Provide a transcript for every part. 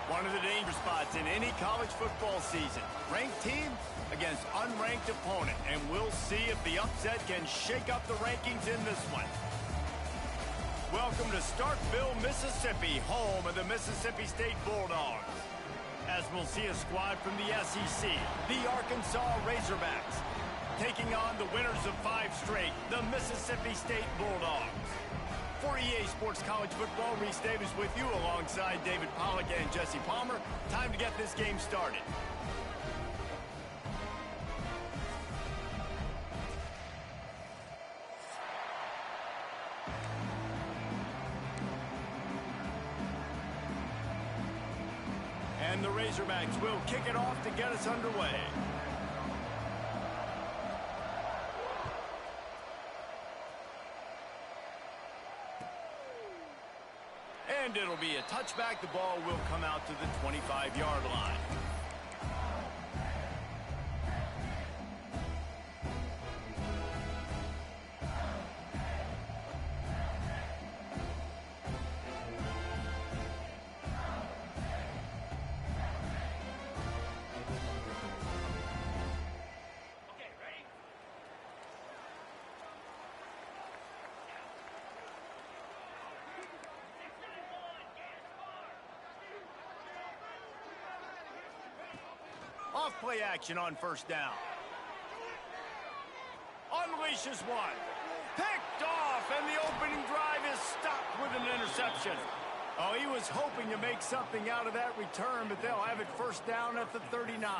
One of the danger spots in any college football season. Ranked team against unranked opponent. And we'll see if the upset can shake up the rankings in this one. Welcome to Starkville, Mississippi, home of the Mississippi State Bulldogs. As we'll see a squad from the SEC, the Arkansas Razorbacks, taking on the winners of 5 straight, the Mississippi State Bulldogs. For EA Sports College Football, Reese Davis with you alongside David Pollack and Jesse Palmer. Time to get this game started. And the Razorbacks will kick it off to get us underway. And it'll be a touchback. The ball will come out to the 25-yard line. Off-play action on first down. Unleashes one. Picked off, and the opening drive is stopped with an interception. Oh, he was hoping to make something out of that return, but they'll have it first down at the 39.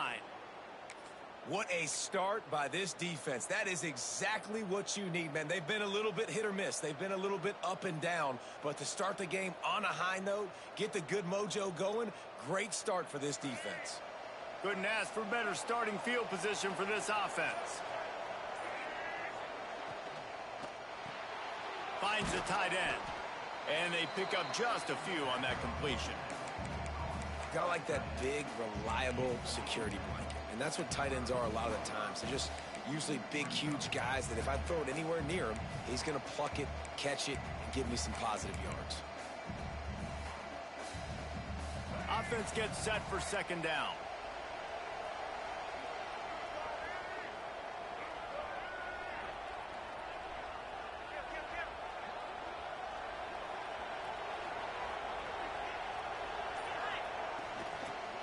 What a start by this defense. That is exactly what you need, man. They've been a little bit hit or miss. They've been a little bit up and down. But to start the game on a high note, get the good mojo going, great start for this defense. Couldn't ask for better starting field position for this offense. Finds the tight end. And they pick up just a few on that completion. Got like that big, reliable security blanket. And that's what tight ends are a lot of the times. They're just usually big, huge guys that if I throw it anywhere near him, he's going to pluck it, catch it, and give me some positive yards. Offense gets set for second down.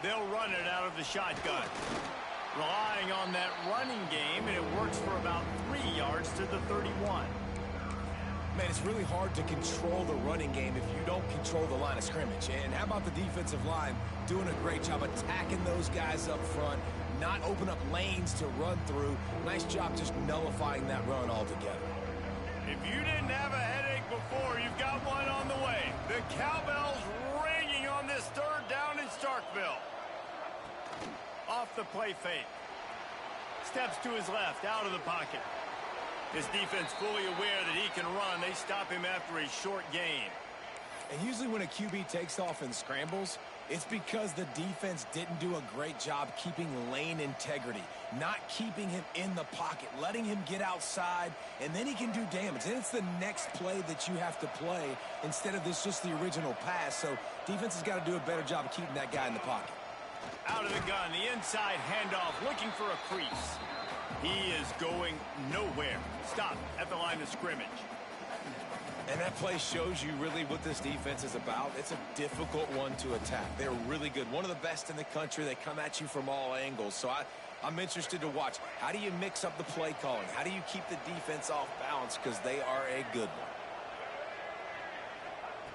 They'll run it out of the shotgun. Relying on that running game, and it works for about 3 yards to the 31. Man, it's really hard to control the running game if you don't control the line of scrimmage. And how about the defensive line doing a great job attacking those guys up front, not open up lanes to run through. Nice job just nullifying that run altogether. If you didn't have a headache before, you've got one on the way. The cowbell's ringing on this third down in Starkville. Off the play fake. Steps to his left, out of the pocket. His defense fully aware that he can run. They stop him after a short gain. And usually when a QB takes off and scrambles, it's because the defense didn't do a great job keeping lane integrity, not keeping him in the pocket, letting him get outside, and then he can do damage. And it's the next play that you have to play instead of this just the original pass. So defense has got to do a better job of keeping that guy in the pocket. Out of the gun, the inside handoff, looking for a crease. He is going nowhere. Stop at the line of scrimmage. And that play shows you really what this defense is about. It's a difficult one to attack. They're really good. One of the best in the country. They come at you from all angles. So I'm interested to watch. How do you mix up the play calling? How do you keep the defense off balance? Because they are a good one.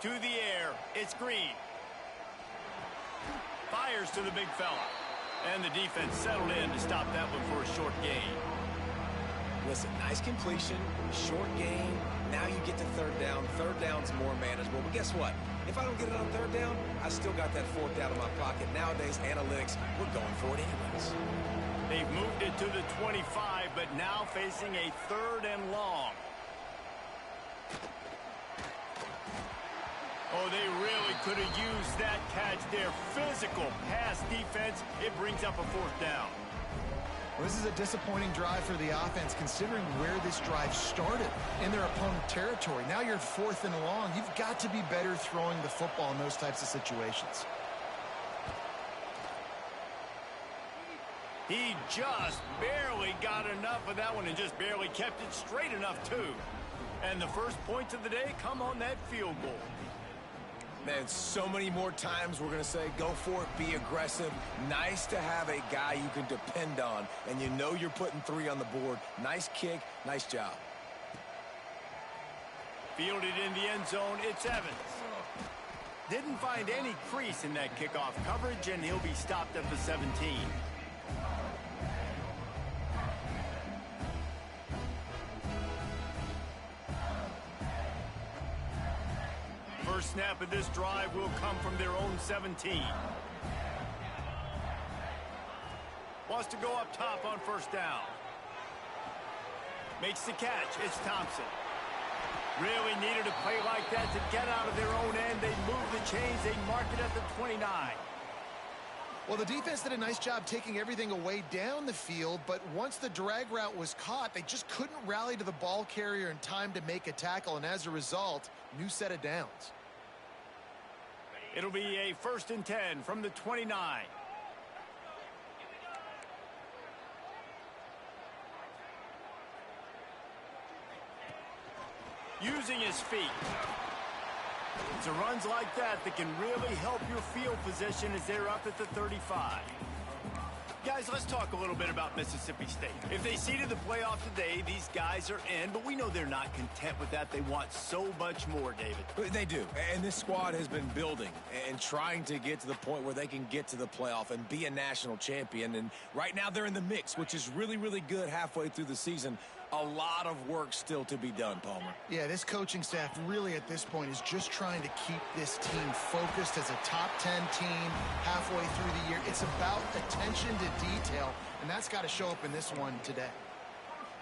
To the air, it's Green. Fires to the big fella. And the defense settled in to stop that one for a short gain. Listen, nice completion, short gain. Now you get to third down. Third down's more manageable. But guess what? If I don't get it on third down, I still got that fourth down in my pocket. Nowadays, analytics, we're going for it anyways. They've moved it to the 25, but now facing a third and long. Oh, they really could have used that catch there. Physical pass defense. It brings up a fourth down. Well, this is a disappointing drive for the offense, considering where this drive started in their opponent territory. Now you're fourth and long. You've got to be better throwing the football in those types of situations. He just barely got enough of that one and just barely kept it straight enough, too. And the first points of the day come on that field goal. Man, so many more times we're going to say, go for it, be aggressive. Nice to have a guy you can depend on, and you know you're putting 3 on the board. Nice kick, nice job. Fielded in the end zone, it's Evans. Didn't find any crease in that kickoff coverage, and he'll be stopped at the 17. First snap of this drive will come from their own 17. Wants to go up top on first down. Makes the catch. It's Thompson. Really needed a play like that to get out of their own end. They move the chains. They mark it at the 29. Well, the defense did a nice job taking everything away down the field, but once the drag route was caught, they just couldn't rally to the ball carrier in time to make a tackle, and as a result, new set of downs. It'll be a 1st and 10 from the 29. Using his feet. It's a runs like that that can really help your field position as they're up at the 35. Guys, let's talk a little bit about Mississippi State. If they seeded the playoff today, these guys are in, but we know they're not content with that. They want so much more, David. They do, and this squad has been building and trying to get to the point where they can get to the playoff and be a national champion, and right now they're in the mix, which is really, really good halfway through the season. A lot of work still to be done, Palmer. Yeah, this coaching staff really at this point is just trying to keep this team focused as a top 10 team halfway through the year. It's about attention to detail, and that's got to show up in this one today.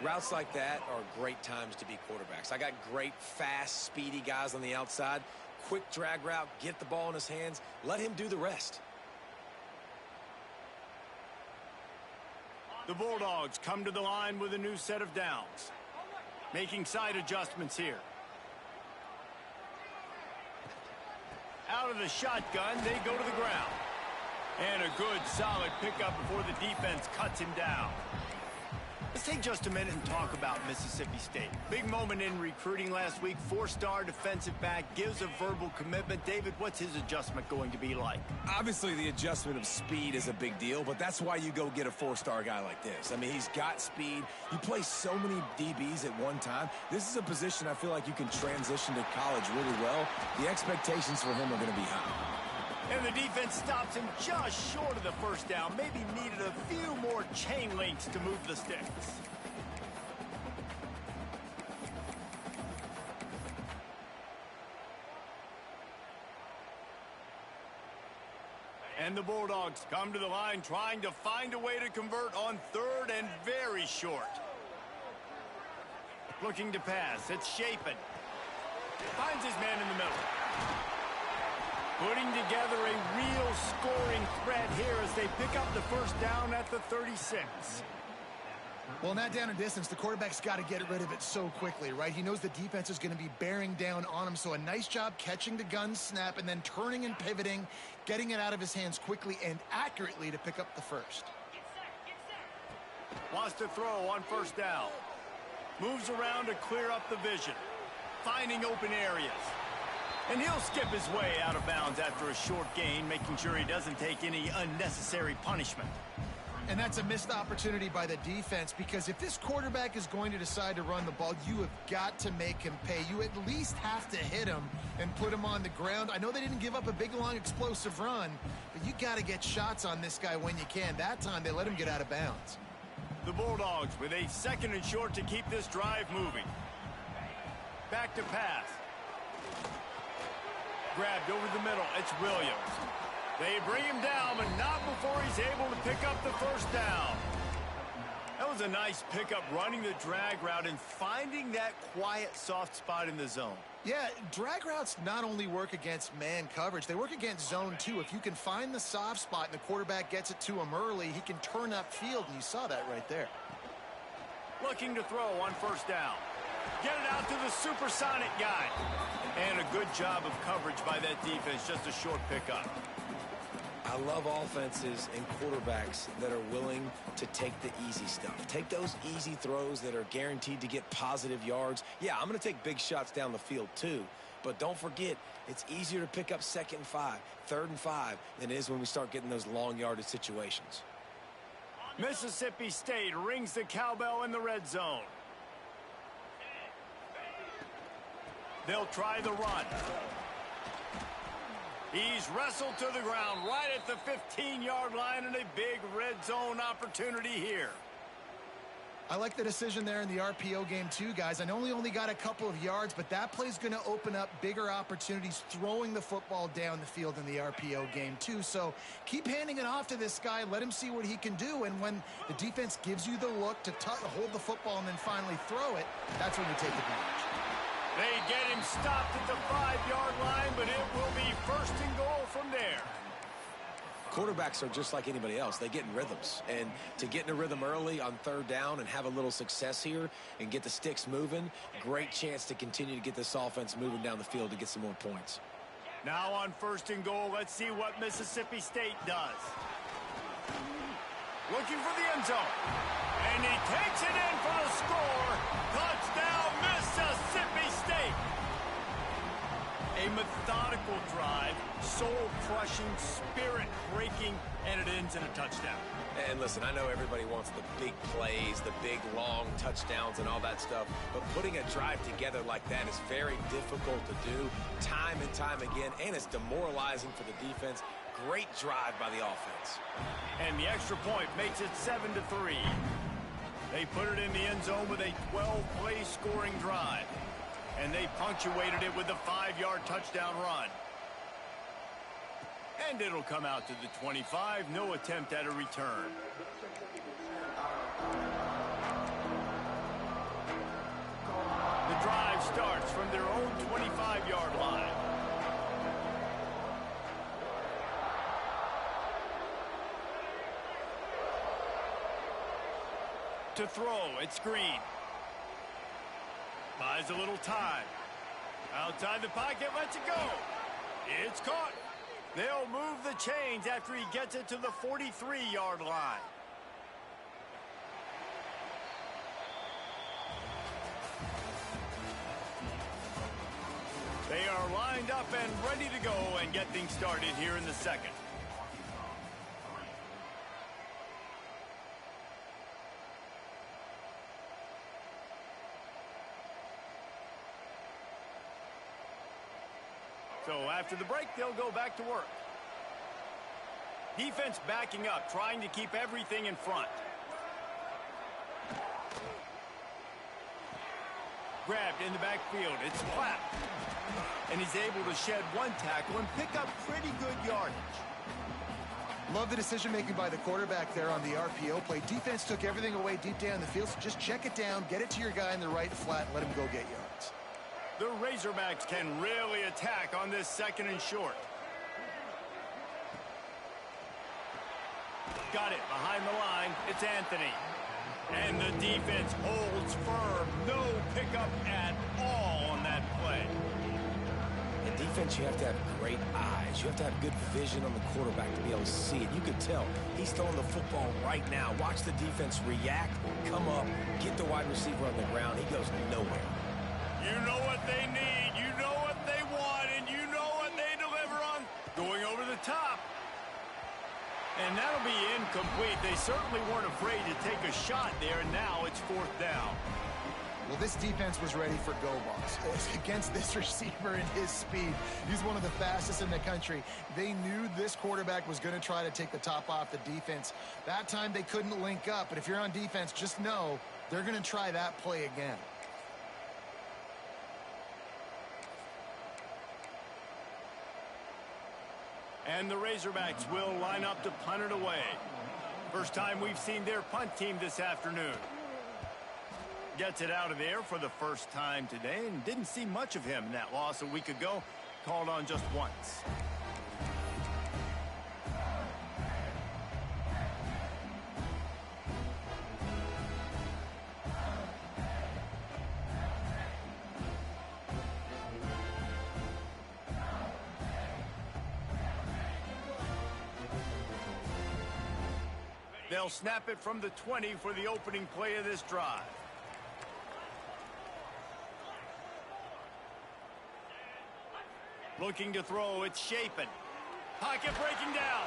Routes like that are great times to be quarterbacks. I got great, fast, speedy guys on the outside. Quick drag route, get the ball in his hands, let him do the rest. The Bulldogs come to the line with a new set of downs. Making side adjustments here. Out of the shotgun, they go to the ground. And a good, solid pickup before the defense cuts him down. Let's take just a minute and talk about Mississippi State. Big moment in recruiting last week. 4-star defensive back gives a verbal commitment. David, what's his adjustment going to be like? Obviously, the adjustment of speed is a big deal, but that's why you go get a 4-star guy like this. I mean, he's got speed. You play so many DBs at one time. This is a position I feel like you can transition to college really well. The expectations for him are going to be high. And the defense stops him just short of the first down. Maybe needed a few more chain links to move the sticks. And the Bulldogs come to the line trying to find a way to convert on 3rd and very short. Looking to pass. It's Shapen. Finds his man in the middle. Putting together a real scoring threat here as they pick up the first down at the 36. Well, in that down and distance, the quarterback's got to get rid of it so quickly, right? He knows the defense is going to be bearing down on him, so a nice job catching the gun snap and then turning and pivoting, getting it out of his hands quickly and accurately to pick up the first. Wants to throw on first down. Moves around to clear up the vision. Finding open areas. And he'll skip his way out of bounds after a short gain, making sure he doesn't take any unnecessary punishment. And that's a missed opportunity by the defense, because if this quarterback is going to decide to run the ball, you have got to make him pay. You at least have to hit him and put him on the ground. I know they didn't give up a big, long, explosive run, but you got to get shots on this guy when you can. That time, they let him get out of bounds. The Bulldogs with a 2nd and short to keep this drive moving. Back to pass. Grabbed over the middle. It's Williams. They bring him down, but not before he's able to pick up the first down. That was a nice pickup, running the drag route and finding that quiet, soft spot in the zone. Yeah, drag routes not only work against man coverage, they work against zone too. If you can find the soft spot and the quarterback gets it to him early, he can turn upfield, and you saw that right there. Looking to throw on first down. Get it out to the supersonic guy. And a good job of coverage by that defense, just a short pickup. I love offenses and quarterbacks that are willing to take the easy stuff. Take those easy throws that are guaranteed to get positive yards. Yeah, I'm going to take big shots down the field too. But don't forget, it's easier to pick up 2nd and 5, 3rd and 5 than it is when we start getting those long yardage situations. Mississippi State rings the cowbell in the red zone. They'll try the run. He's wrestled to the ground right at the 15-yard line, and a big red zone opportunity here. I like the decision there in the RPO game too, guys. I know he only got a couple of yards, but that play's going to open up bigger opportunities throwing the football down the field in the RPO game too. So keep handing it off to this guy. Let him see what he can do. And when the defense gives you the look to hold the football and then finally throw it, that's when you take advantage. They get him stopped at the 5-yard line, but it will be 1st and goal from there. Quarterbacks are just like anybody else. They get in rhythms. And to get in a rhythm early on 3rd down and have a little success here and get the sticks moving, great chance to continue to get this offense moving down the field to get some more points. Now on 1st and goal, let's see what Mississippi State does. Looking for the end zone. And he takes it in for the score. Touchdown, Mississippi State. A methodical drive, soul-crushing, spirit-breaking, and it ends in a touchdown. And listen, I know everybody wants the big plays, the big, long touchdowns and all that stuff, but putting a drive together like that is very difficult to do time and time again, and it's demoralizing for the defense. Great drive by the offense. And the extra point makes it 7-3. They put it in the end zone with a 12-play scoring drive. And they punctuated it with a 5-yard touchdown run. And it'll come out to the 25. No attempt at a return. The drive starts from their own 25-yard line. To throw, it's Green. Buys a little time. Outside the pocket, lets it go. It's caught. They'll move the chains after he gets it to the 43-yard line. They are lined up and ready to go and get things started here in the 2nd. So after the break, they'll go back to work. Defense backing up, trying to keep everything in front. Grabbed in the backfield. It's Platt. And he's able to shed one tackle and pick up pretty good yardage. Love the decision-making by the quarterback there on the RPO play. Defense took everything away deep down the field, so just check it down, get it to your guy in the right flat, and let him go get yards. The Razorbacks can really attack on this 2nd and short. Got it behind the line. It's Anthony. And the defense holds firm. No pickup at all on that play. In defense, you have to have great eyes. You have to have good vision on the quarterback to be able to see it. You could tell he's throwing the football right now. Watch the defense react, come up, get the wide receiver on the ground. He goes nowhere. You know what they need, you know what they want, and you know what they deliver on. Going over the top. And that'll be incomplete. They certainly weren't afraid to take a shot there, and now it's 4th down. Well, this defense was ready for go balls. Against this receiver and his speed, he's one of the fastest in the country. They knew this quarterback was going to try to take the top off the defense. That time they couldn't link up, but if you're on defense, just know they're going to try that play again. And the Razorbacks will line up to punt it away. First time we've seen their punt team this afternoon. Gets it out of there for the first time today and didn't see much of him in that loss a week ago. Called on just once. They'll snap it from the 20 for the opening play of this drive. Looking to throw, it's Shapen. Pocket breaking down.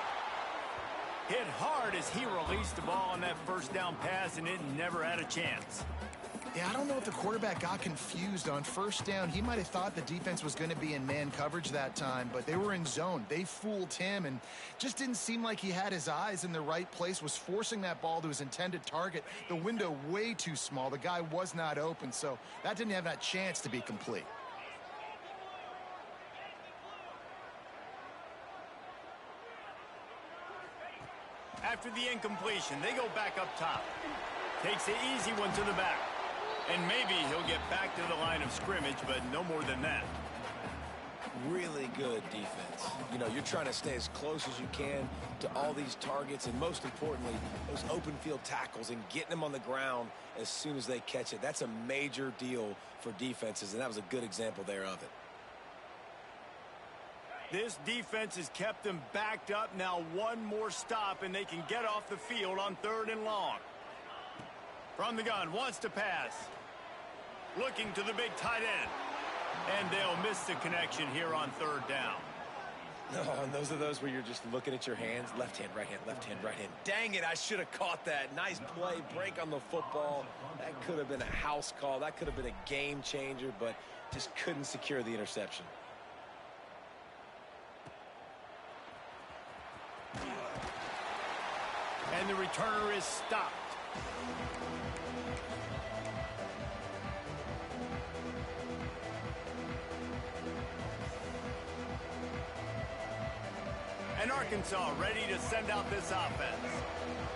Hit hard as he released the ball on that first down pass, and it never had a chance. Yeah, I don't know if the quarterback got confused on first down. He might have thought the defense was going to be in man coverage that time, but they were in zone. They fooled him and just didn't seem like he had his eyes in the right place, was forcing that ball to his intended target. The window way too small. The guy was not open, so that didn't have that chance to be complete. After the incompletion, they go back up top. Takes the easy one to the back. And maybe he'll get back to the line of scrimmage, but no more than that. Really good defense. You know, you're trying to stay as close as you can to all these targets, and most importantly, those open field tackles and getting them on the ground as soon as they catch it. That's a major deal for defenses, and that was a good example there of it. This defense has kept them backed up. Now one more stop, and they can get off the field on 3rd and long. From the gun, wants to pass. Looking to the big tight end. And they'll miss the connection here on 3rd down. Oh, and those are those where you're just looking at your hands. Left hand, right hand, left hand, right hand. Dang it, I should have caught that. Nice play, break on the football. That could have been a house call. That could have been a game changer, but just couldn't secure the interception. And the returner is stopped. And Arkansas ready to send out this offense.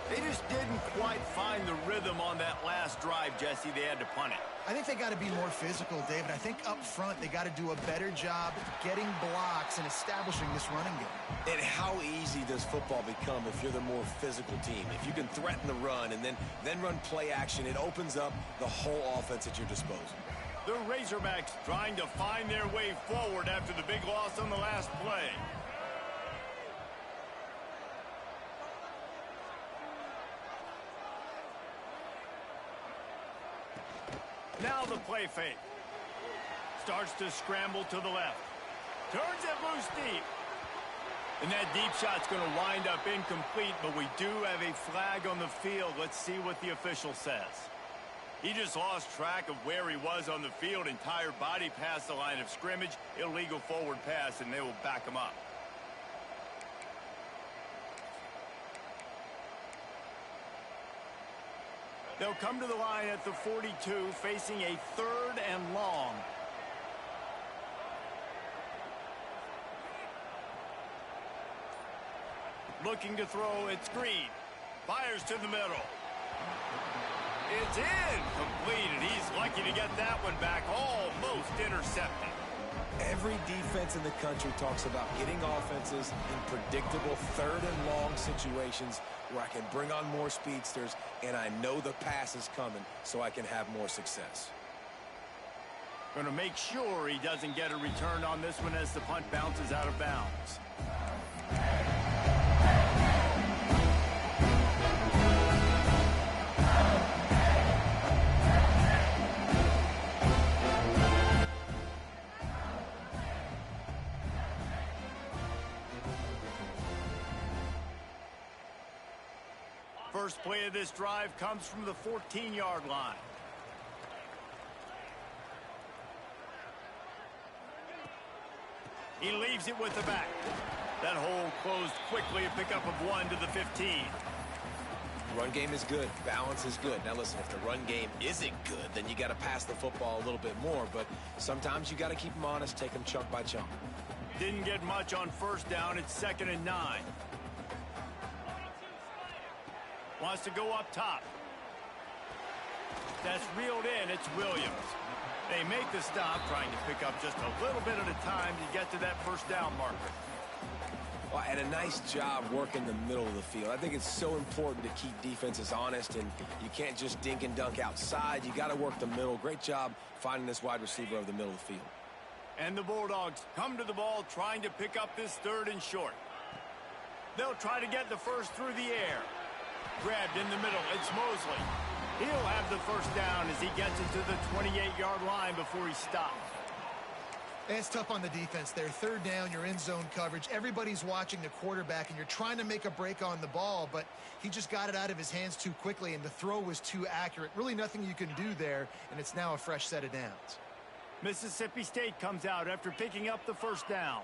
They just didn't quite find the rhythm on that last drive, Jesse. They had to punt it. I think they got to be more physical, David. I think up front they got to do a better job getting blocks and establishing this running game. And how easy does football become if you're the more physical team? If you can threaten the run and then run play action, it opens up the whole offense at your disposal. The Razorbacks trying to find their way forward after the big loss on the last play. Now the play fake. Starts to scramble to the left. Turns it loose deep. And that deep shot's going to wind up incomplete, but we do have a flag on the field. Let's see what the official says. He just lost track of where he was on the field. Entire body past the line of scrimmage. Illegal forward pass, and they will back him up. They'll come to the line at the 42, facing a 3rd and long. Looking to throw, it's Green. Fires to the middle. It's in. Completed. He's lucky to get that one back. Almost intercepted. Every defense in the country talks about getting offenses in predictable 3rd and long situations where I can bring on more speedsters and I know the pass is coming so I can have more success. Going to make sure he doesn't get a return on this one as the punt bounces out of bounds. First play of this drive comes from the 14-yard line. He leaves it with the back. That hole closed quickly, a pickup of 1 to the 15. Run game is good. Balance is good. Now listen, if the run game isn't good, then you got to pass the football a little bit more. But sometimes you got to keep them honest, take them chunk by chunk. Didn't get much on first down. It's 2nd and 9. Wants to go up top. That's reeled in. It's Williams. They make the stop, trying to pick up just a little bit at a time to get to that first down marker. Well, and a nice job working the middle of the field. I think it's so important to keep defenses honest, and you can't just dink and dunk outside. You got to work the middle. Great job finding this wide receiver over the middle of the field. And the Bulldogs come to the ball, trying to pick up this 3rd and short. They'll try to get the first through the air. Grabbed in the middle. It's Mosley. He'll have the first down as he gets it to the 28-yard line before he stops. It's tough on the defense there. Third down, you're in zone coverage. Everybody's watching the quarterback, and you're trying to make a break on the ball, but he just got it out of his hands too quickly, and the throw was too accurate. Really nothing you can do there, and it's now a fresh set of downs. Mississippi State comes out after picking up the first down.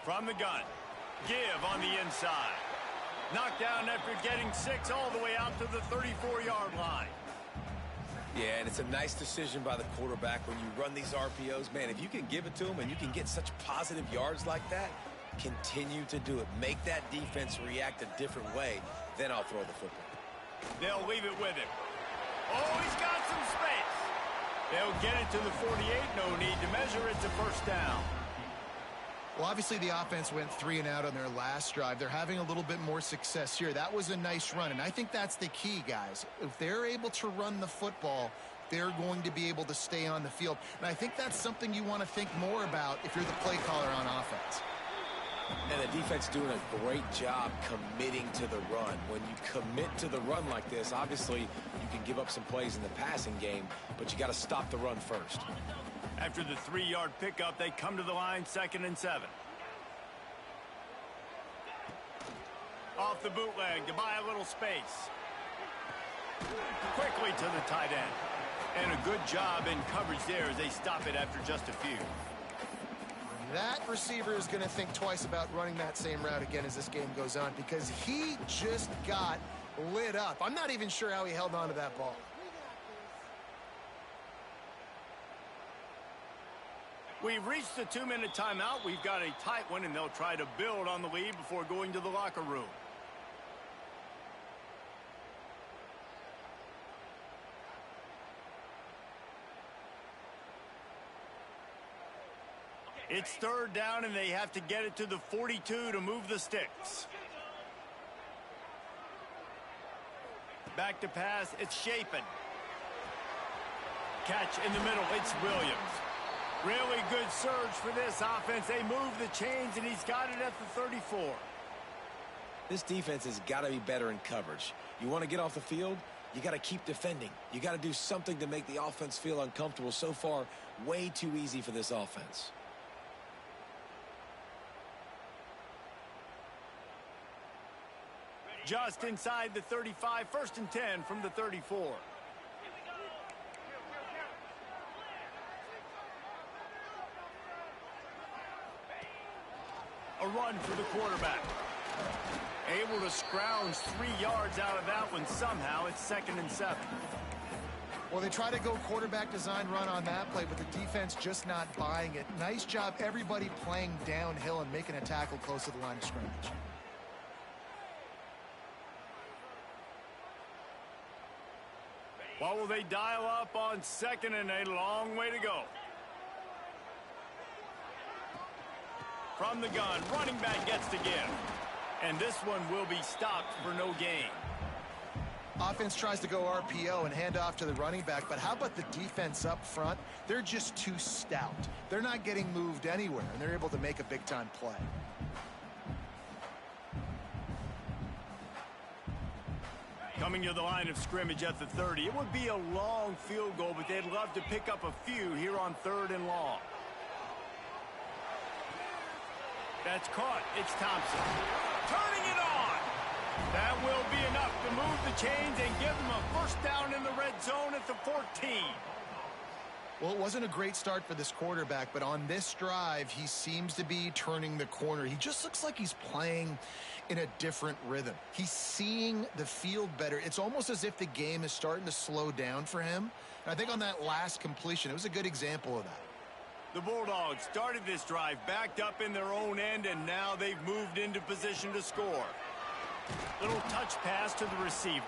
From the gun. Give on the inside. Knocked down after getting 6 all the way out to the 34-yard line. Yeah, and it's a nice decision by the quarterback when you run these RPOs. Man, if you can give it to him and you can get such positive yards like that, continue to do it. Make that defense react a different way, then I'll throw the football. They'll leave it with him. Oh, he's got some space. They'll get it to the 48. No need to measure it to first down. Well, obviously the offense went 3 and out on their last drive. They're having a little bit more success here. That was a nice run, and I think that's the key, guys. If they're able to run the football, they're going to be able to stay on the field. And I think that's something you want to think more about if you're the play caller on offense. And the defense doing a great job committing to the run. When you commit to the run like this, obviously you can give up some plays in the passing game, but you got to stop the run first. After the 3-yard pickup, they come to the line, 2nd and 7. Off the bootleg to buy a little space. Quickly to the tight end. And a good job in coverage there as they stop it after just a few. That receiver is going to think twice about running that same route again as this game goes on because he just got lit up. I'm not even sure how he held on to that ball. We've reached the 2-minute timeout. We've got a tight one, and they'll try to build on the lead before going to the locker room. It's 3rd down, and they have to get it to the 42 to move the sticks. Back to pass. It's Shapen. Catch in the middle. It's Williams. Really good surge for this offense. They move the chains, and he's got it at the 34. This defense has got to be better in coverage. You want to get off the field, you got to keep defending. You got to do something to make the offense feel uncomfortable. So far, way too easy for this offense. Just inside the 35, 1st and 10 from the 34. A run for the quarterback. Able to scrounge 3 yards out of that one somehow. It's 2nd and 7. Well, they try to go quarterback design run on that play, but the defense just not buying it. Nice job, everybody playing downhill and making a tackle close to the line of scrimmage. What will they dial up on 2nd and a long way to go? From the gun, running back gets to give. And this one will be stopped for no gain. Offense tries to go RPO and hand off to the running back, but how about the defense up front? They're just too stout. They're not getting moved anywhere, and they're able to make a big-time play. Coming to the line of scrimmage at the 30. It would be a long field goal, but they'd love to pick up a few here on 3rd and long. That's caught. It's Thompson. Turning it on. That will be enough to move the chains and give them a first down in the red zone at the 14. Well, it wasn't a great start for this quarterback, but on this drive, he seems to be turning the corner. He just looks like he's playing in a different rhythm. He's seeing the field better. It's almost as if the game is starting to slow down for him. And I think on that last completion, it was a good example of that. The Bulldogs started this drive backed up in their own end, and now they've moved into position to score. Little touch pass to the receiver.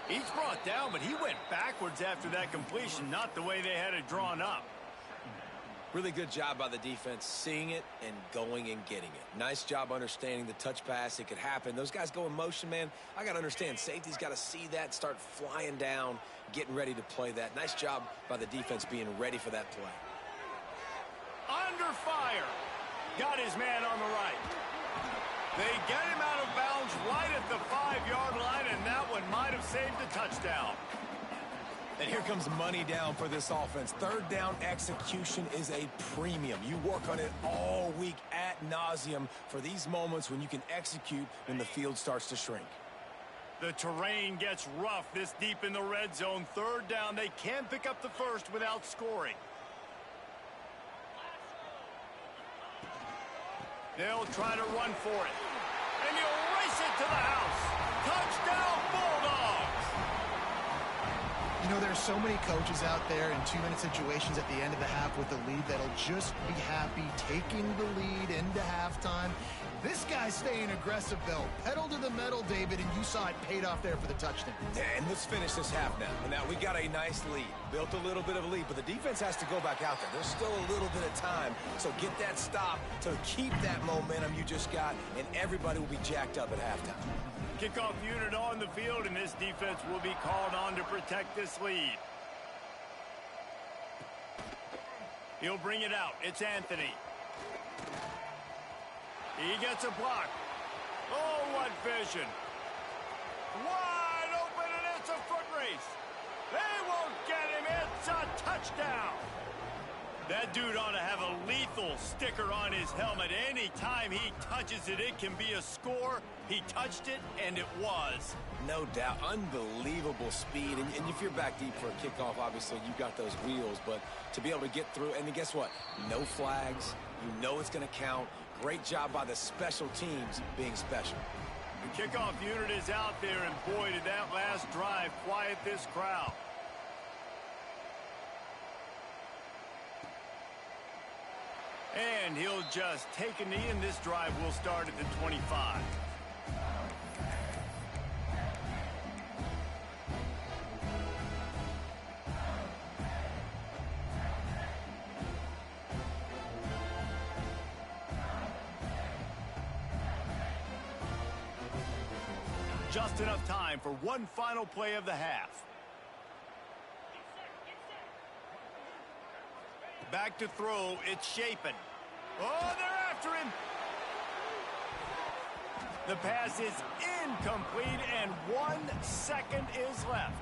He's brought down, but he went backwards after that completion, not the way they had it drawn up. Really good job by the defense, seeing it and going and getting it. Nice job understanding the touch pass. It could happen. Those guys go in motion, man. I got to understand, safety's got to see that, start flying down, getting ready to play that. Nice job by the defense being ready for that play. Under fire. Got his man on the right. They get him out of bounds right at the 5-yard line. saved a touchdown. And here comes money down for this offense. Third down execution is a premium. You work on it all week ad nauseum for these moments when you can execute when the field starts to shrink. The terrain gets rough this deep in the red zone. Third down, they can't pick up the first without scoring. They'll try to run for it. And he'll race it to the house. Touchdown, Bulldogs! You know, there's so many coaches out there in two-minute situations at the end of the half with the lead that'll just be happy taking the lead into halftime. This guy's staying aggressive, though. Pedal to the metal, David, and you saw it paid off there for the touchdown. And let's finish this half now. Now, we got a nice lead. Built a little bit of a lead, but the defense has to go back out there. There's still a little bit of time. So get that stop to keep that momentum you just got, and everybody will be jacked up at halftime. Kickoff unit on the field, and this defense will be called on to protect this lead. He'll bring it out. It's Anthony. He gets a block. Oh, what vision. Wide open, and it's a foot race. They won't get him. It's a touchdown. That dude ought to have a lethal sticker on his helmet. Anytime he touches it, it can be a score. He touched it, and it was. No doubt. Unbelievable speed. And if you're back deep for a kickoff, obviously you got those wheels. But to be able to get through, and then guess what? No flags. You know it's going to count. Great job by the special teams being special. The kickoff unit is out there, and boy, did that last drive quiet this crowd. And he'll just take a knee, and this drive will start at the 25. Just enough time for one final play of the half. Back to throw, it's Shapen. Oh, they're after him. The pass is incomplete, and 1 second is left.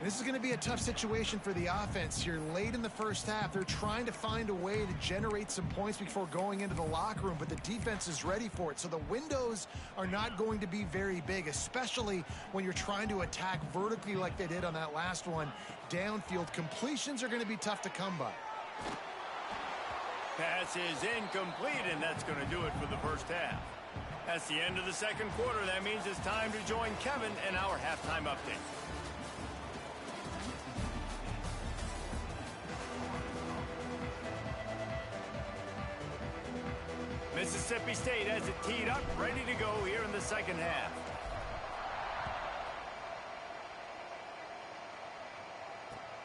This is going to be a tough situation for the offense here late in the first half. They're trying to find a way to generate some points before going into the locker room, but the defense is ready for it. So the windows are not going to be very big, especially when you're trying to attack vertically like they did on that last one. Downfield completions are going to be tough to come by. Pass is incomplete, and that's going to do it for the first half. That's the end of the second quarter. That means it's time to join Kevin and our halftime update. Mississippi State has it teed up, ready to go here in the second half.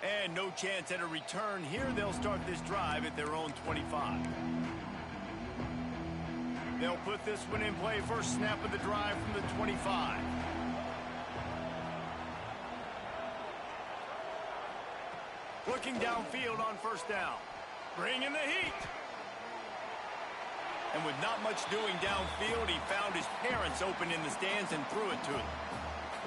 And no chance at a return here. They'll start this drive at their own 25. They'll put this one in play. First snap of the drive from the 25. Looking downfield on first down. Bringing the heat. And with not much doing downfield, he found his parents open in the stands and threw it to them.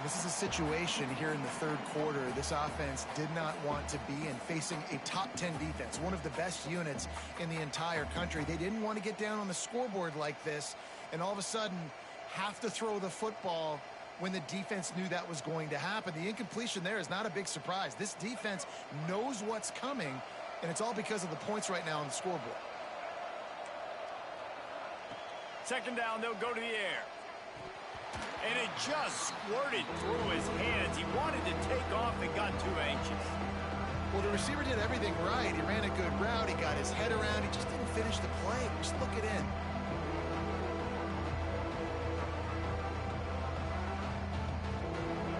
This is a situation here in the third quarter this offense did not want to be in, facing a top 10 defense, one of the best units in the entire country. They didn't want to get down on the scoreboard like this and all of a sudden have to throw the football when the defense knew that was going to happen. The incompletion there is not a big surprise. This defense knows what's coming, and it's all because of the points right now on the scoreboard. Second down, they'll go to the air. And it just squirted through his hands. He wanted to take off and got too anxious. Well, the receiver did everything right. He ran a good route. He got his head around. He just didn't finish the play. Just look it in.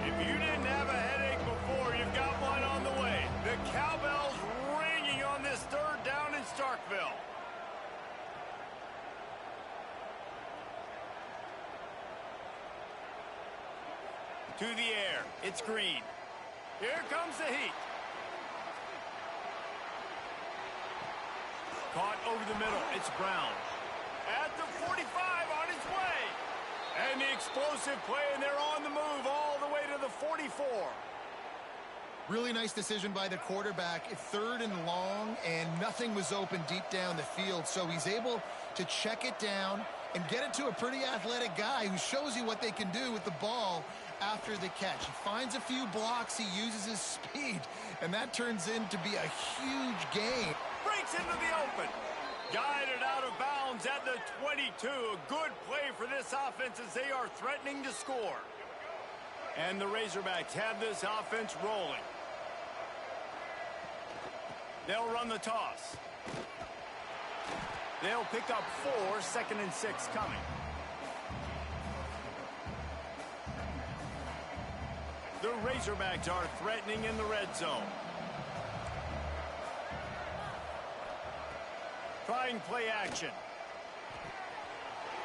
If you didn't have a headache before, you've got one on the way. The cowbell's ringing on this third down in Starkville. To the air. It's Green. Here comes the heat. Caught over the middle. It's Brown. At the 45 on his way. And the explosive play, and they're on the move all the way to the 44. Really nice decision by the quarterback. 3rd and long, and nothing was open deep down the field. So he's able to check it down and get it to a pretty athletic guy who shows you what they can do with the ball after the catch. He finds a few blocks. He uses his speed, and that turns into be a huge gain. Breaks into the open. Guided out of bounds at the 22. A good play for this offense as they are threatening to score. And the Razorbacks have this offense rolling. They'll run the toss. They'll pick up 4, 2nd and 6 coming. The Razorbacks are threatening in the red zone. Trying play action.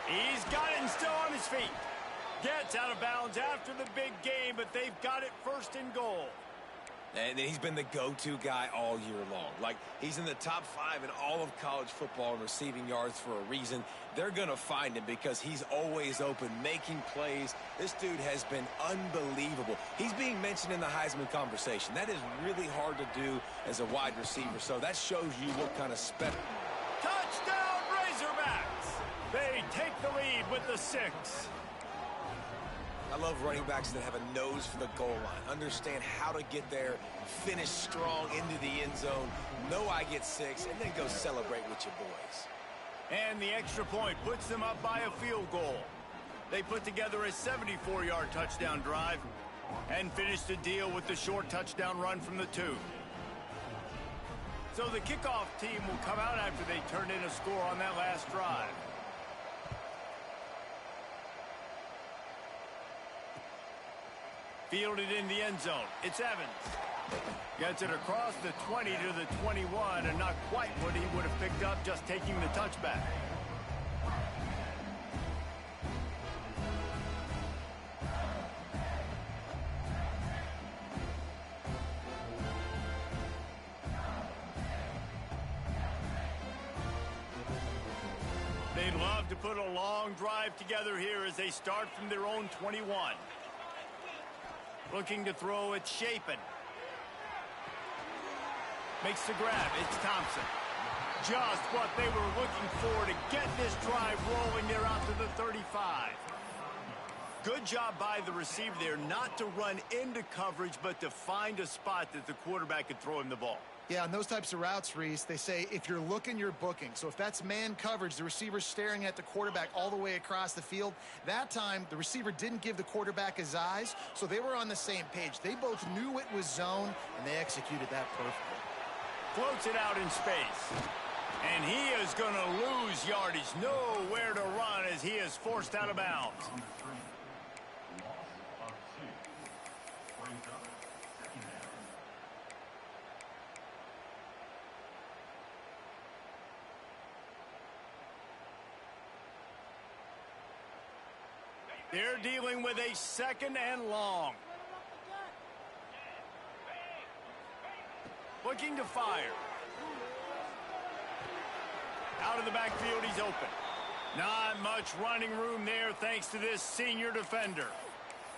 He's got it and still on his feet. Gets out of bounds after the big game, but they've got it 1st and goal. And he's been the go-to guy all year long. Like, he's in the top 5 in all of college football in receiving yards for a reason. They're going to find him because he's always open, making plays. This dude has been unbelievable. He's being mentioned in the Heisman conversation. That is really hard to do as a wide receiver, so that shows you what kind of special. Touchdown, Razorbacks! They take the lead with the 6. I love running backs that have a nose for the goal line, understand how to get there, finish strong into the end zone, know I get 6, and then go celebrate with your boys. And the extra point puts them up by a field goal. They put together a 74-yard touchdown drive and finish the deal with the short touchdown run from the 2. So the kickoff team will come out after they turn in a score on that last drive. Fielded in the end zone. It's Evans. Gets it across the 20 to the 21, and not quite what he would have picked up just taking the touchback. They'd love to put a long drive together here as they start from their own 21. Looking to throw, it's Shapen. Makes the grab, it's Thompson. Just what they were looking for to get this drive rolling there out to the 35. Good job by the receiver there not to run into coverage, but to find a spot that the quarterback could throw him the ball. Yeah, on those types of routes, Reese, they say if you're looking, you're booking. So if that's man coverage, the receiver's staring at the quarterback all the way across the field. That time, the receiver didn't give the quarterback his eyes, so they were on the same page. They both knew it was zone, and they executed that perfectly. Floats it out in space. And he is going to lose yardage. Nowhere to run as he is forced out of bounds. They're dealing with a 2nd and long. Looking to fire. Out of the backfield, he's open. Not much running room there thanks to this senior defender.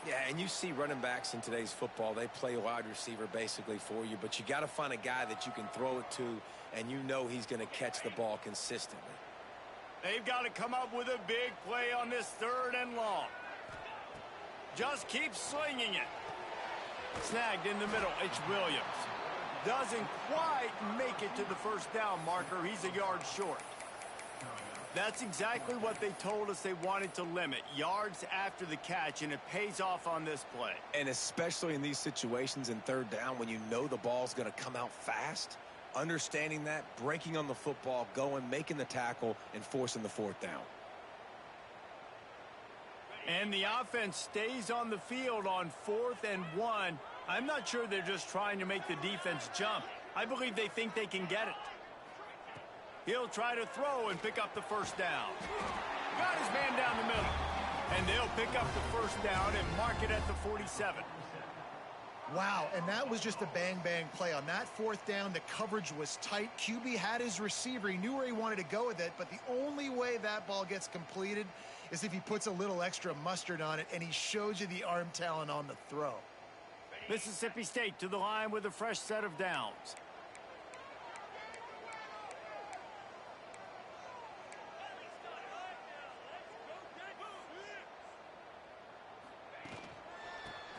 Yeah, and you see running backs in today's football, they play wide receiver basically for you, but you got to find a guy that you can throw it to, and you know he's going to catch the ball consistently. They've got to come up with a big play on this 3rd and long. Just keep slinging it. Snagged in the middle, it's Williams. Doesn't quite make it to the 1st down marker. He's a yard short. That's exactly what they told us they wanted to limit. Yards after the catch, and it pays off on this play. And especially in these situations in 3rd down when you know the ball's going to come out fast, understanding that, breaking on the football, going, making the tackle, and forcing the 4th down. And the offense stays on the field on 4th and 1. I'm not sure they're just trying to make the defense jump. I believe they think they can get it. He'll try to throw and pick up the 1st down. Got his man down the middle. And they'll pick up the 1st down and mark it at the 47. Wow, and that was just a bang-bang play. On that 4th down, the coverage was tight. QB had his receiver. He knew where he wanted to go with it, but the only way that ball gets completed is if he puts a little extra mustard on it and he shows you the arm talent on the throw. Mississippi State to the line with a fresh set of downs.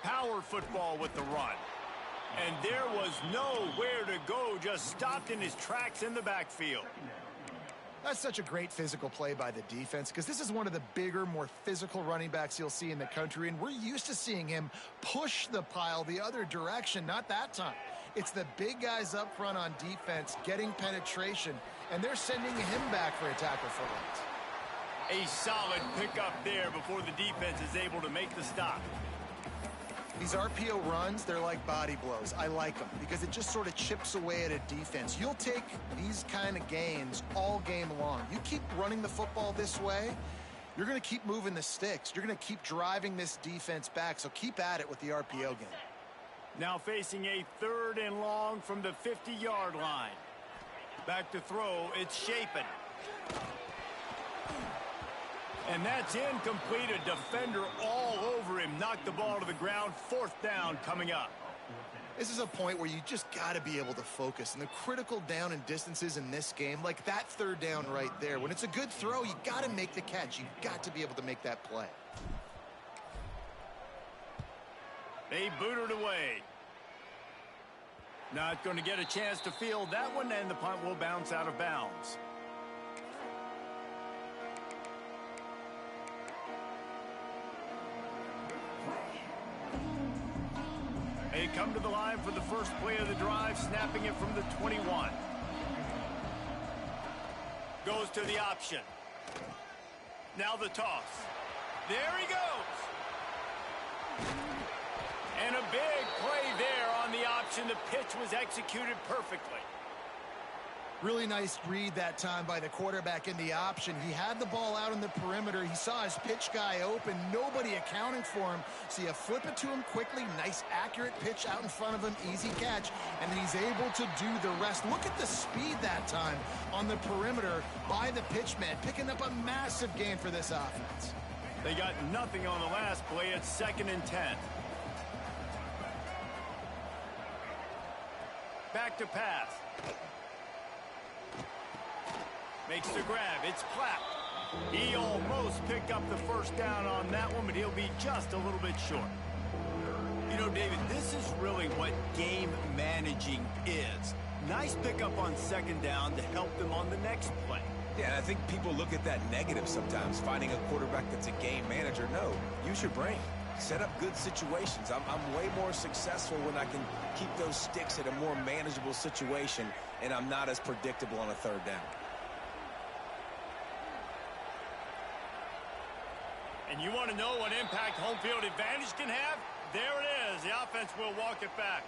Power football with the run. And there was nowhere to go, just stopped in his tracks in the backfield. That's such a great physical play by the defense because this is one of the bigger, more physical running backs you'll see in the country, and we're used to seeing him push the pile the other direction. Not that time. It's the big guys up front on defense getting penetration, and they're sending him back for a tackle for loss. A solid pickup there before the defense is able to make the stop. These RPO runs, they're like body blows. I like them because it just sort of chips away at a defense. You'll take these kind of gains all game long. You keep running the football this way, you're going to keep moving the sticks. You're going to keep driving this defense back, so keep at it with the RPO game. Now facing a 3rd and long from the 50-yard line. Back to throw, it's Shapen. And that's incomplete. A defender all over him. Knocked the ball to the ground. 4th down coming up. This is a point where you just got to be able to focus. And the critical down and distances in this game, like that 3rd down right there, when it's a good throw, you got to make the catch. You've got to be able to make that play. They boot it away. Not going to get a chance to field that one, and the punt will bounce out of bounds. They come to the line for the first play of the drive, snapping it from the 21. Goes to the option. Now the toss. There he goes. And a big play there on the option. The pitch was executed perfectly. Really nice read that time by the quarterback in the option. He had the ball out in the perimeter. He saw his pitch guy open. Nobody accounting for him. So you flip it to him quickly. Nice, accurate pitch out in front of him. Easy catch. And then he's able to do the rest. Look at the speed that time on the perimeter by the pitchman. Picking up a massive gain for this offense. They got nothing on the last play. It's 2nd and 10. Back to pass. Makes the grab. It's Platt. He almost picked up the 1st down on that one, but he'll be just a little bit short. You know, David, this is really what game managing is. Nice pickup on 2nd down to help them on the next play. Yeah, and I think people look at that negative sometimes, finding a quarterback that's a game manager. No, use your brain. Set up good situations. I'm way more successful when I can keep those sticks at a more manageable situation, and I'm not as predictable on a 3rd down. And you want to know what impact home field advantage can have? There it is. The offense will walk it back.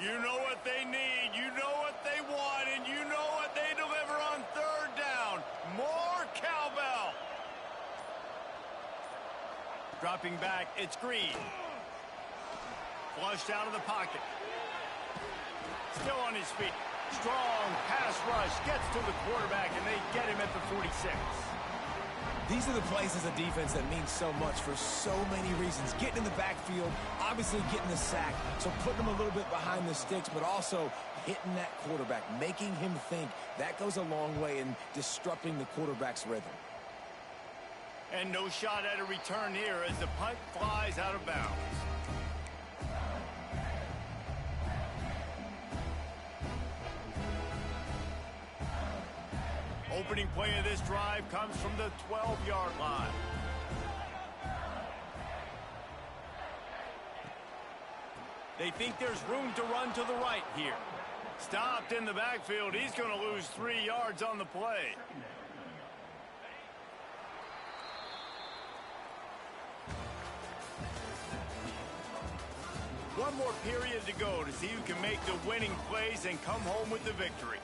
You know what they need, you know what they want, and you know what they deliver on 3rd down. More cowbell. Dropping back, it's Green. Flushed out of the pocket. Still on his feet. Strong pass rush, gets to the quarterback, and they get him at the 46. These are the plays as a defense that mean so much for so many reasons. Getting in the backfield, obviously getting the sack, so putting them a little bit behind the sticks, but also hitting that quarterback, making him think. That goes a long way in disrupting the quarterback's rhythm. And no shot at a return here as the punt flies out of bounds. Opening play of this drive comes from the 12-yard line. They think there's room to run to the right here. Stopped in the backfield. He's going to lose 3 yards on the play. One more period to go to see who can make the winning plays and come home with the victory.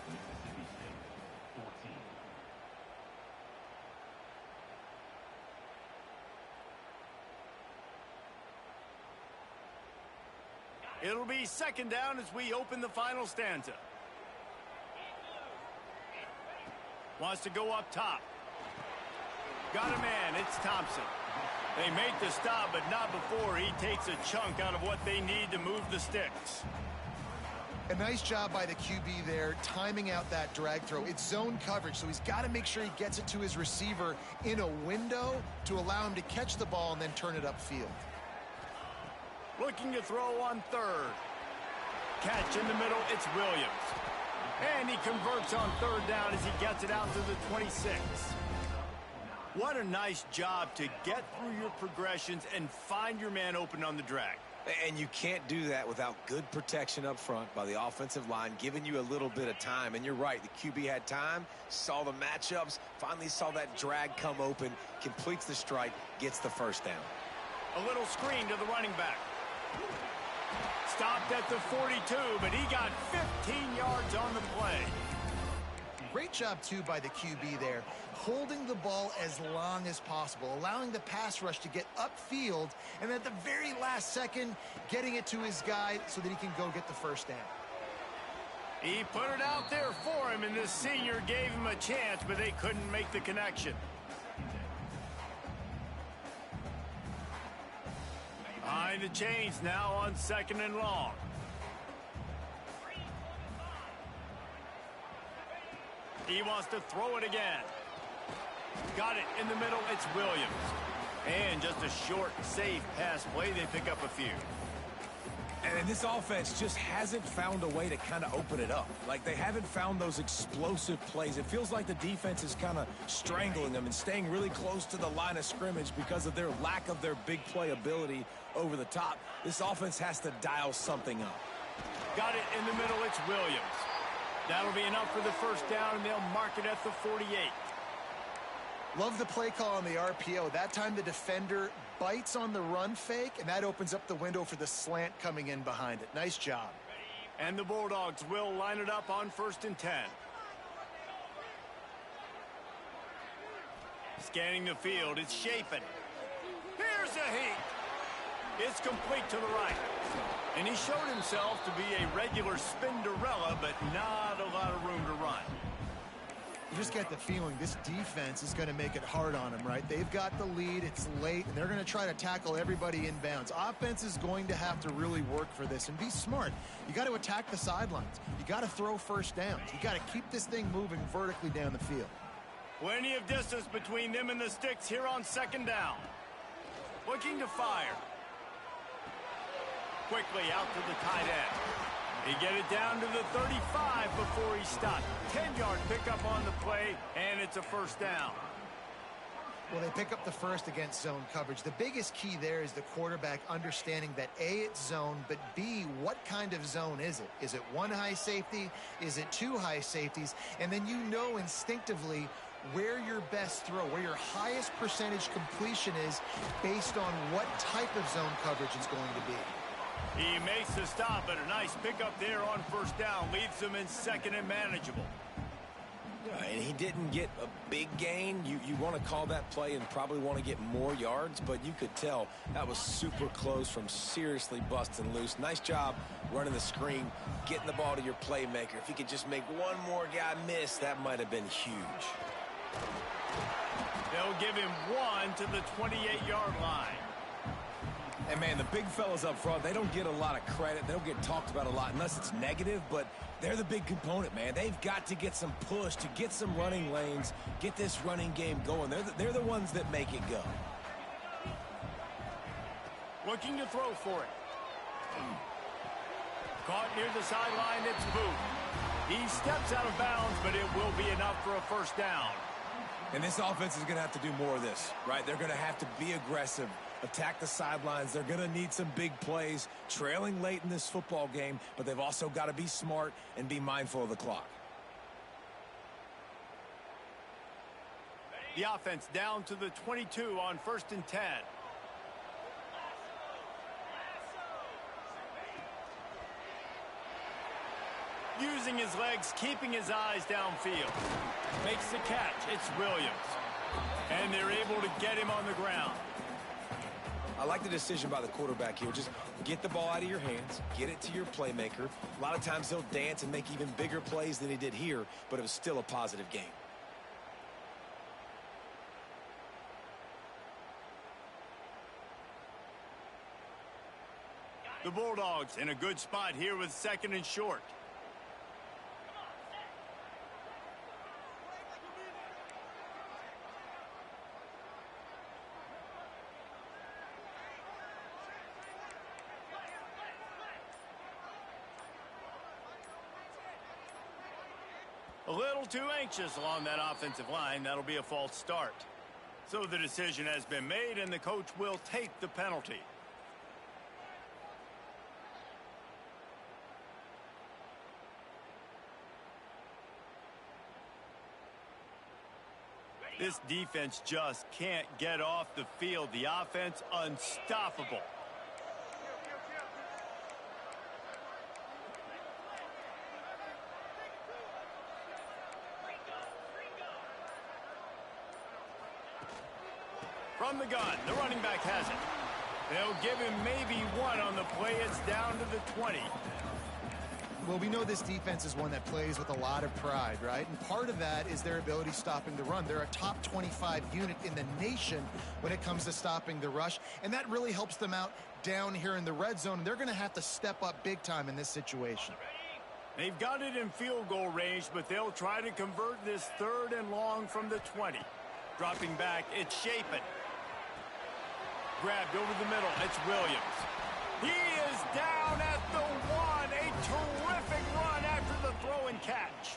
It'll be second down as we open the final stanza. Wants to go up top. Got a man. It's Thompson. They make the stop, but not before he takes a chunk out of what they need to move the sticks. A nice job by the QB there, timing out that drag throw. It's zone coverage, so he's got to make sure he gets it to his receiver in a window to allow him to catch the ball and then turn it upfield. Looking to throw on third. Catch in the middle, it's Williams. And he converts on third down as he gets it out to the 26. What a nice job to get through your progressions and find your man open on the drag. And you can't do that without good protection up front by the offensive line, giving you a little bit of time. And you're right, the QB had time, saw the matchups, finally saw that drag come open, completes the strike, gets the first down. A little screen to the running back. Stopped at the 42, but he got 15 yards on the play. Great job, too, by the QB there, holding the ball as long as possible, allowing the pass rush to get upfield, and at the very last second, getting it to his guy so that he can go get the first down. He put it out there for him, and the senior gave him a chance, but they couldn't make the connection. Behind the chains now on second and long. He wants to throw it again. Got it in the middle. It's Williams. And just a short, safe pass play. They pick up a few. And this offense just hasn't found a way to kind of open it up. Like, they haven't found those explosive plays. It feels like the defense is kind of strangling them and staying really close to the line of scrimmage because of their lack of their big play ability over the top. This offense has to dial something up. Got it in the middle. It's Williams. That'll be enough for the first down, and they'll mark it at the 48. Love the play call on the RPO. That time the defender bites on the run fake, and that opens up the window for the slant coming in behind it. Nice job. And the Bulldogs will line it up on 1st and 10. Scanning the field, it's Chapin. Here's a heat. It's complete to the right. And he showed himself to be a regular Spinderella, but not a lot of room to run. You just get the feeling this defense is going to make it hard on him, right? They've got the lead, it's late, and they're going to try to tackle everybody inbounds. Offense is going to have to really work for this and be smart. You got to attack the sidelines. You got to throw first downs. You got to keep this thing moving vertically down the field. Plenty of distance between them and the sticks here on second down. Looking to fire. Quickly out to the tight end. He get it down to the 35 before he stopped. 10-yard pickup on the play, and it's a first down. Well, they pick up the first against zone coverage. The biggest key there is the quarterback understanding that A, it's zone, but B, what kind of zone is it? Is it one high safety? Is it two high safeties? And then you know instinctively where your best throw, where your highest percentage completion is based on what type of zone coverage it's going to be. He makes the stop, and a nice pickup there on first down. Leaves them in second and manageable. Yeah, and he didn't get a big gain. You want to call that play and probably want to get more yards, but you could tell that was super close from seriously busting loose. Nice job running the screen, getting the ball to your playmaker. If he could just make one more guy miss, that might have been huge. They'll give him one to the 28-yard line. And, man, the big fellas up front, they don't get a lot of credit. They don't get talked about a lot unless it's negative, but they're the big component, man. They've got to get some push, to get some running lanes, get this running game going. They're the ones that make it go. Looking to throw for it. Caught near the sideline, it's Booth. He steps out of bounds, but it will be enough for a first down. And this offense is going to have to do more of this, right? They're going to have to be aggressive, attack the sidelines. They're going to need some big plays, trailing late in this football game, but they've also got to be smart and be mindful of the clock. The offense down to the 22 on 1st and 10. Using his legs, keeping his eyes downfield. Makes the catch. It's Williams. And they're able to get him on the ground. I like the decision by the quarterback here. Just get the ball out of your hands, get it to your playmaker. A lot of times he'll dance and make even bigger plays than he did here, but it was still a positive game. The Bulldogs in a good spot here with 2nd and short. A little too anxious along that offensive line. That'll be a false start. So the decision has been made, and the coach will take the penalty. This defense just can't get off the field. The offense unstoppable. From the gun, the running back has it. They'll give him maybe one on the play. It's down to the 20. Well, we know this defense is one that plays with a lot of pride, right? And part of that is their ability stopping the run. They're a top 25 unit in the nation when it comes to stopping the rush, and that really helps them out down here in the red zone, and they're going to have to step up big time in this situation. They've got it in field goal range, but they'll try to convert this 3rd and long from the 20. Dropping back, it's Shapen. Grabbed over the middle, it's Williams. He is down at the 1. A terrific run after the throw and catch.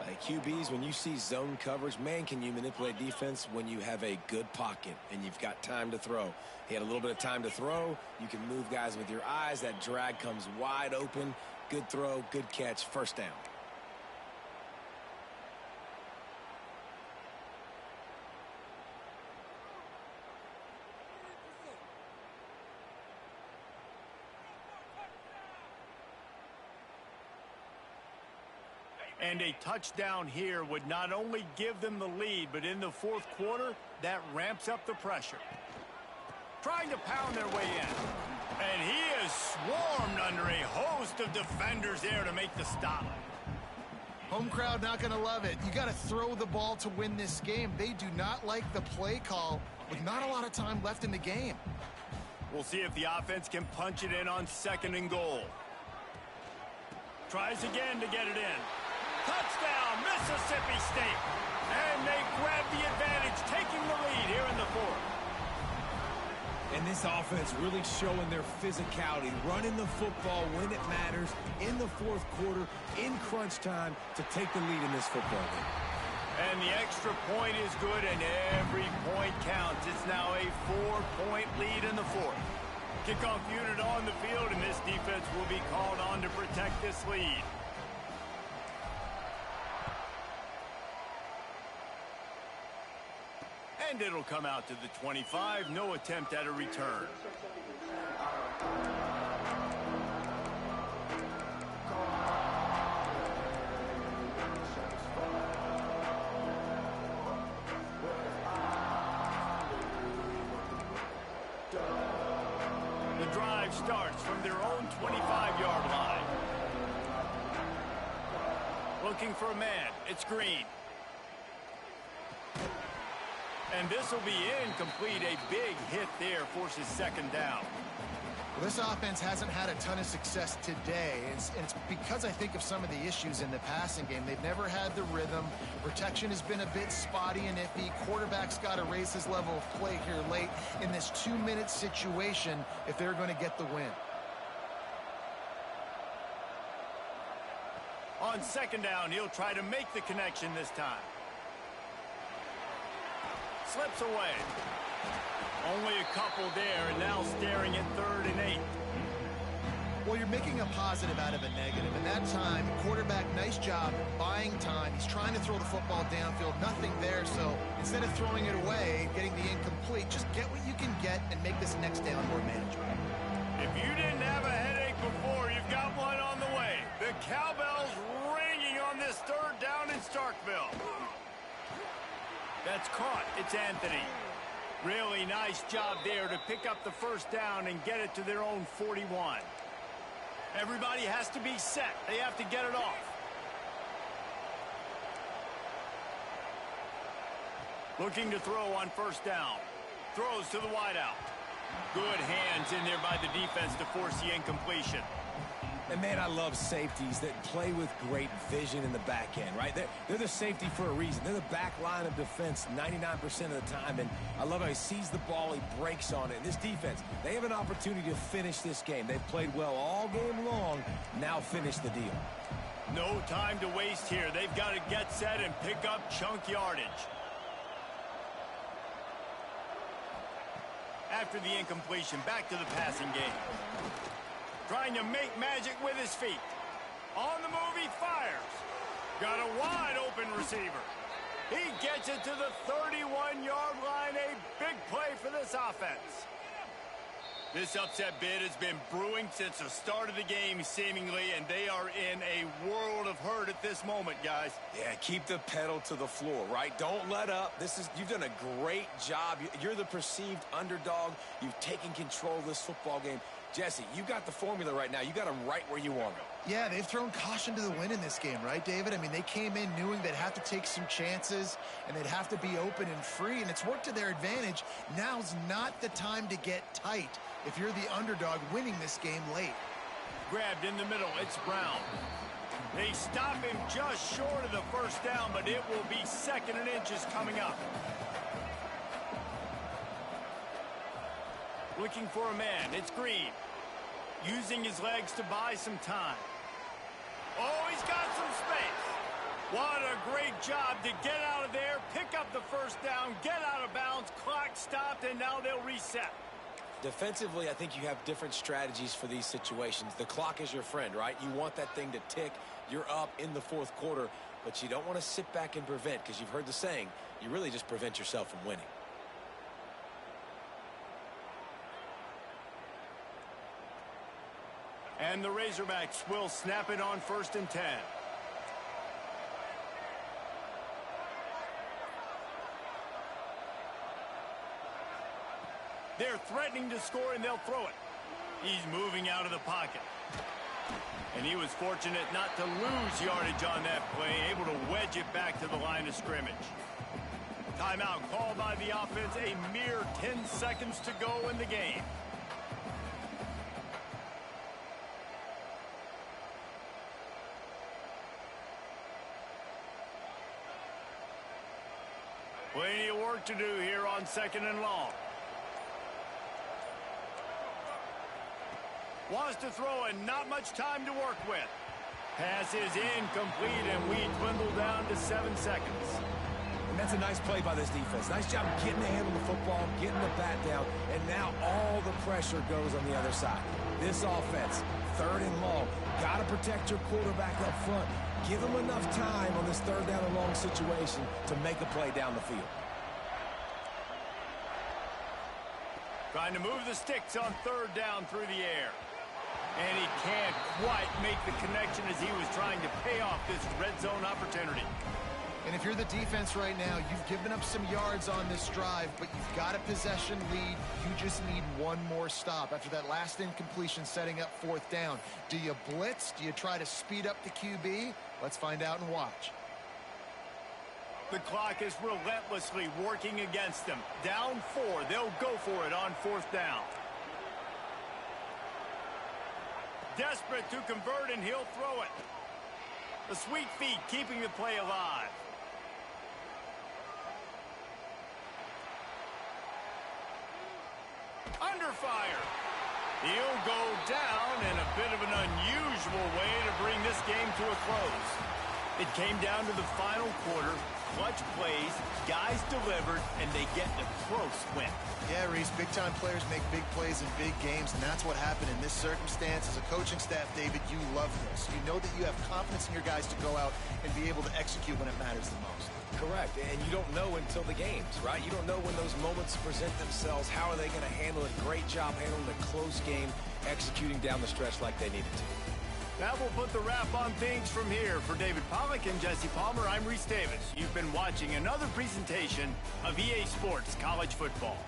Hey, QBs, when you see zone coverage, man, can you manipulate defense when you have a good pocket and you've got time to throw. He had a little bit of time to throw. You can move guys with your eyes. That drag comes wide open. Good throw, good catch, 1st down. And a touchdown here would not only give them the lead, but in the 4th quarter, that ramps up the pressure. Trying to pound their way in. And he is swarmed under a host of defenders there to make the stop. Home crowd not going to love it. You got to throw the ball to win this game. They do not like the play call with not a lot of time left in the game. We'll see if the offense can punch it in on 2nd and goal. Tries again to get it in. Touchdown, Mississippi State. And they grab the advantage, taking the lead here in the 4th. And this offense really showing their physicality, running the football when it matters in the 4th quarter, in crunch time, to take the lead in this football game. And the extra point is good, and every point counts. It's now a 4-point lead in the 4th. Kickoff unit on the field, and this defense will be called on to protect this lead. And it'll come out to the 25. No attempt at a return. The drive starts from their own 25-yard line. Looking for a man. It's Green. And this will be incomplete. A big hit there forces 2nd down. Well, this offense hasn't had a ton of success today, and it's because I think of some of the issues in the passing game. They've never had the rhythm. Protection has been a bit spotty and iffy. Quarterback's got to raise his level of play here late in this 2-minute situation if they're going to get the win. On 2nd down, he'll try to make the connection this time. Slips away. Only a couple there, and now staring at 3rd and 8. Well, you're making a positive out of a negative. And that time, quarterback, nice job buying time. He's trying to throw the football downfield. Nothing there, so instead of throwing it away, getting the incomplete, just get what you can get and make this next down more manageable. If you didn't have a headache before, you've got one on the way. The cowbell's ringing on this 3rd down in Starkville. That's caught. It's Anthony. Really nice job there to pick up the first down and get it to their own 41. Everybody has to be set. They have to get it off. Looking to throw on first down. Throws to the wideout. Good hands in there by the defense to force the incompletion. And, man, I love safeties that play with great vision in the back end, right? They're the safety for a reason. They're the back line of defense 99% of the time, and I love how he sees the ball, he breaks on it. And this defense, they have an opportunity to finish this game. They've played well all game long. Now finish the deal. No time to waste here. They've got to get set and pick up chunk yardage. After the incompletion, back to the passing game. Trying to make magic with his feet. On the move, he fires. Got a wide open receiver. He gets it to the 31-yard line. A big play for this offense. This upset bid has been brewing since the start of the game, seemingly, and they are in a world of hurt at this moment, guys. Yeah, keep the pedal to the floor, right? Don't let up. You've done a great job. You're the perceived underdog. You've taken control of this football game. Jesse, you got the formula right now. You got them right where you want them. Yeah, they've thrown caution to the wind in this game, right, David? I mean, they came in knowing they'd have to take some chances and they'd have to be open and free, and it's worked to their advantage. Now's not the time to get tight if you're the underdog winning this game late. Grabbed in the middle, it's Brown. They stop him just short of the first down, but it will be 2nd and inches coming up. Looking for a man, it's Green. Using his legs to buy some time. Oh, he's got some space. What a great job to get out of there, pick up the first down, get out of bounds, clock stopped, and now they'll reset. Defensively, I think you have different strategies for these situations. The clock is your friend, right? You want that thing to tick. You're up in the 4th quarter, but you don't want to sit back and prevent, because you've heard the saying, you really just prevent yourself from winning. And the Razorbacks will snap it on 1st and 10. They're threatening to score, and they'll throw it. He's moving out of the pocket. And he was fortunate not to lose yardage on that play, able to wedge it back to the line of scrimmage. Timeout called by the offense, a mere 10 seconds to go in the game. Plenty of work to do here on 2nd and long. Wants to throw and not much time to work with. Pass is incomplete, and we dwindle down to 7 seconds. And that's a nice play by this defense. Nice job getting the hand on the football, getting the bat down, and now all the pressure goes on the other side. This offense, 3rd and long, got to protect your quarterback up front. Give him enough time on this 3rd down and long situation to make a play down the field. Trying to move the sticks on 3rd down through the air. And he can't quite make the connection as he was trying to pay off this red zone opportunity. And if you're the defense right now, you've given up some yards on this drive, but you've got a possession lead. You just need one more stop after that last incompletion setting up 4th down. Do you blitz? Do you try to speed up the QB? Let's find out and watch. The clock is relentlessly working against them. Down 4. They'll go for it on 4th down. Desperate to convert, and he'll throw it. The sweet feet keeping the play alive. Under fire. He'll go down in a bit of an unusual way to bring this game to a close. It came down to the final quarter. Clutch plays, guys delivered, and they get the close win. Yeah, Reese, big-time players make big plays in big games, and that's what happened in this circumstance. As a coaching staff, David, you love this. You know that you have confidence in your guys to go out and be able to execute when it matters the most. Correct, and you don't know until the games, right? You don't know when those moments present themselves. How are they going to handle it? Great job handling a close game, executing down the stretch like they needed to. That will put the wrap on things from here. For David Pollack and Jesse Palmer, I'm Reese Davis. You've been watching another presentation of EA Sports College Football.